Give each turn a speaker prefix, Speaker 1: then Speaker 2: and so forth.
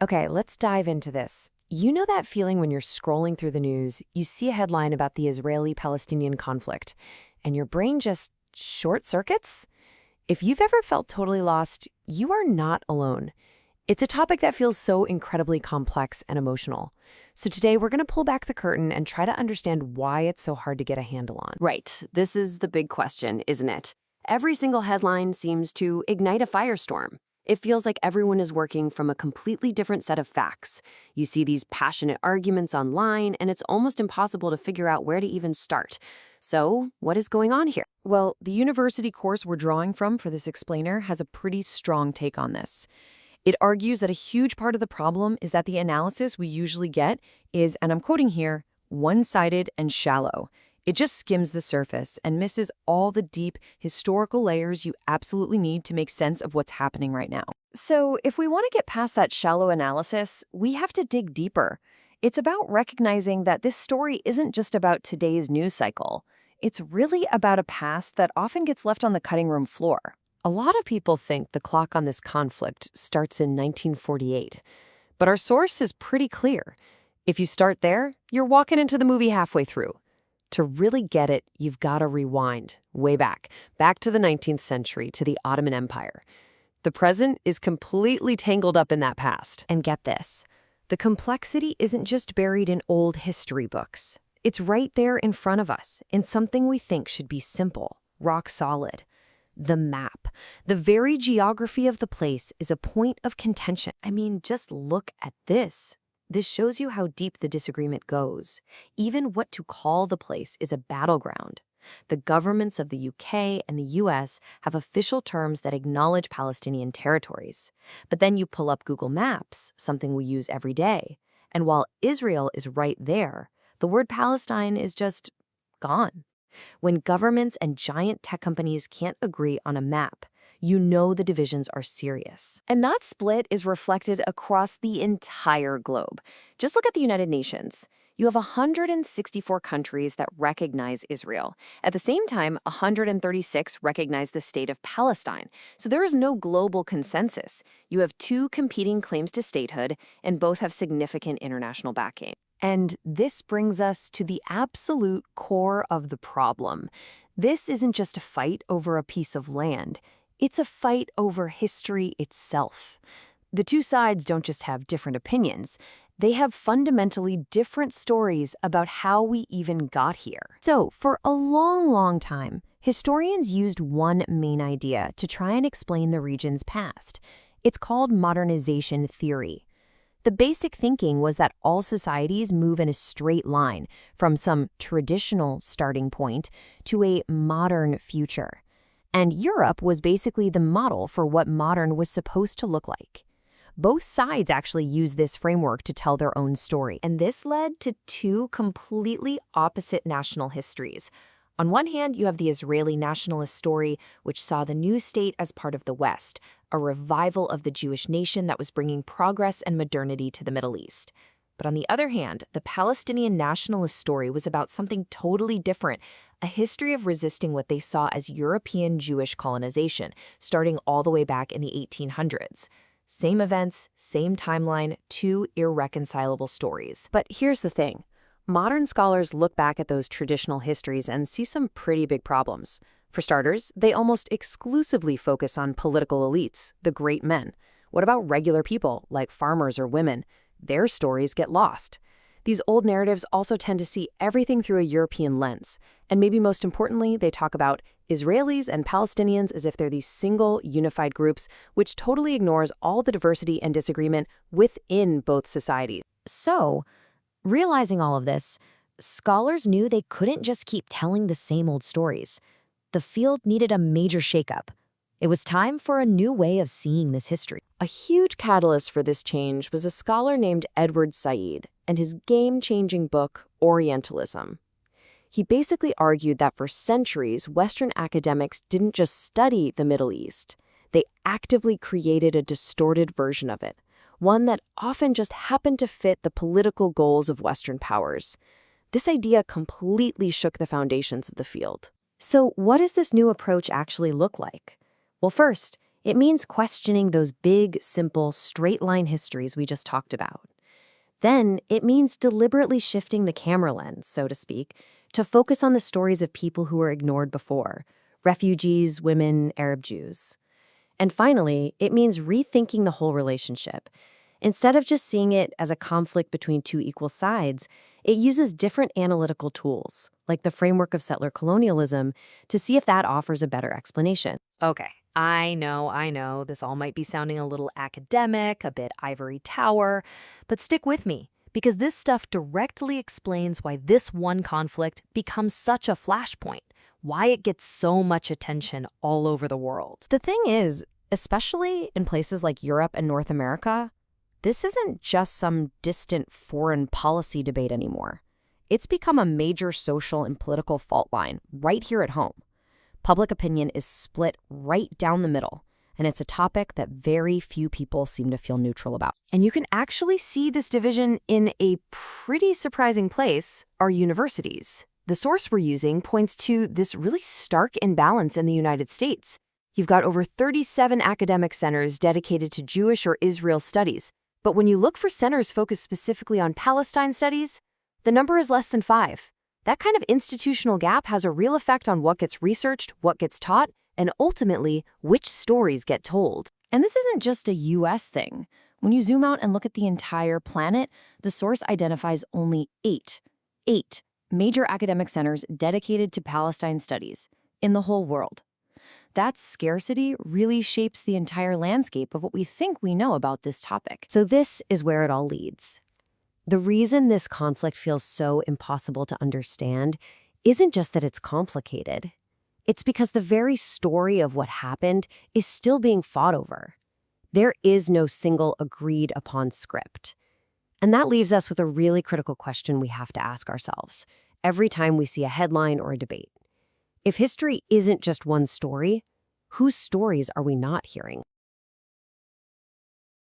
Speaker 1: Okay, let's dive into this. You know that feeling when you're scrolling through the news, you see a headline about the Israeli-Palestinian conflict, and your brain just short circuits? If you've ever felt totally lost, you are not alone. It's a topic that feels so incredibly complex and emotional. So today we're going to pull back the curtain and try to understand why it's so hard to get a handle on.
Speaker 2: Right. This is the big question, isn't it? Every single headline seems to ignite a firestorm. It feels like everyone is working from a completely different set of facts. You see these passionate arguments online, and it's almost impossible to figure out where to even start. So, what is going on here?
Speaker 1: Well, the university course we're drawing from for this explainer has a pretty strong take on this. It argues that a huge part of the problem is that the analysis we usually get is, and I'm quoting here, one-sided and shallow. It just skims the surface and misses all the deep historical layers you absolutely need to make sense of what's happening right now.
Speaker 2: So, if we want to get past that shallow analysis, we have to dig deeper. It's about recognizing that this story isn't just about today's news cycle. It's really about a past that often gets left on the cutting room floor.
Speaker 1: A lot of people think the clock on this conflict starts in 1948, but our source is pretty clear. If you start there, you're walking into the movie halfway through. To really get it, you've got to rewind, way back to the 19th century, to the Ottoman Empire. The present is completely tangled up in that past. And get this, the complexity isn't just buried in old history books. It's right there in front of us, in something we think should be simple, rock solid. The map. The very geography of the place is a point of contention. I mean, just look at this. This shows you how deep the disagreement goes. Even what to call the place is a battleground. The governments of the UK and the US have official terms that acknowledge Palestinian territories. But then you pull up Google Maps, something we use every day, and while Israel is right there, the word Palestine is just gone. When governments and giant tech companies can't agree on a map, you know the divisions are serious.
Speaker 2: And that split is reflected across the entire globe. Just look at the United Nations. You have 164 countries that recognize Israel. At the same time, 136 recognize the state of Palestine. So there is no global consensus. You have two competing claims to statehood, and both have significant international backing.
Speaker 1: And this brings us to the absolute core of the problem. This isn't just a fight over a piece of land. It's a fight over history itself. The two sides don't just have different opinions. They have fundamentally different stories about how we even got here. So, for a long time, historians used one main idea to try and explain the region's past. It's called modernization theory. The basic thinking was that all societies move in a straight line from some traditional starting point to a modern future. And Europe was basically the model for what modern was supposed to look like. Both sides actually used this framework to tell their own story. And this led to two completely opposite national histories. On one hand, you have the Israeli nationalist story, which saw the new state as part of the West, a revival of the Jewish nation that was bringing progress and modernity to the Middle East. But on the other hand, the Palestinian nationalist story was about something totally different, a history of resisting what they saw as European Jewish colonization, starting all the way back in the 1800s. Same events, same timeline, two irreconcilable stories. But here's the thing. Modern scholars look back at those traditional histories and see some pretty big problems. For starters, they almost exclusively focus on political elites, the great men. What about regular people, like farmers or women? Their stories get lost. These old narratives also tend to see everything through a European lens. And maybe most importantly, they talk about Israelis and Palestinians as if they're these single, unified groups, which totally ignores all the diversity and disagreement within both societies.
Speaker 2: So, realizing all of this, scholars knew they couldn't just keep telling the same old stories. The field needed a major shakeup. It was time for a new way of seeing this history.
Speaker 1: A huge catalyst for this change was a scholar named Edward Said and his game-changing book, Orientalism. He basically argued that for centuries, Western academics didn't just study the Middle East. They actively created a distorted version of it, one that often just happened to fit the political goals of Western powers. This idea completely shook the foundations of the field.
Speaker 2: So what does this new approach actually look like? Well, first, It means questioning those big, simple, straight-line histories we just talked about. Then, it means deliberately shifting the camera lens, so to speak, to focus on the stories of people who were ignored before: refugees, women, Arab Jews. And finally, it means rethinking the whole relationship. Instead of just seeing it as a conflict between two equal sides, it uses different analytical tools, like the framework of settler colonialism, to see if that offers a better explanation.
Speaker 1: Okay, I know, this all might be sounding a little academic, a bit ivory tower, but stick with me, because this stuff directly explains why this one conflict becomes such a flashpoint, why it gets so much attention all over the world.
Speaker 2: The thing is, especially in places like Europe and North America, this isn't just some distant foreign policy debate anymore. It's become a major social and political fault line right here at home. Public opinion is split right down the middle, and it's a topic that very few people seem to feel neutral about.
Speaker 1: And you can actually see this division in a pretty surprising place: our universities. The source we're using points to this really stark imbalance in the United States. You've got over 37 academic centers dedicated to Jewish or Israel studies, but when you look for centers focused specifically on Palestine studies, the number is less than 5. That kind of institutional gap has a real effect on what gets researched, what gets taught, and ultimately, which stories get told.
Speaker 2: And this isn't just a US thing. When you zoom out and look at the entire planet, the source identifies only 8 major academic centers dedicated to Palestine studies in the whole world. That scarcity really shapes the entire landscape of what we think we know about this topic.
Speaker 1: So this is where it all leads. The reason this conflict feels so impossible to understand isn't just that it's complicated. It's because the very story of what happened is still being fought over. There is no single agreed upon script. And that leaves us with a really critical question we have to ask ourselves every time we see a headline or a debate. If history isn't just one story, whose stories are we not hearing?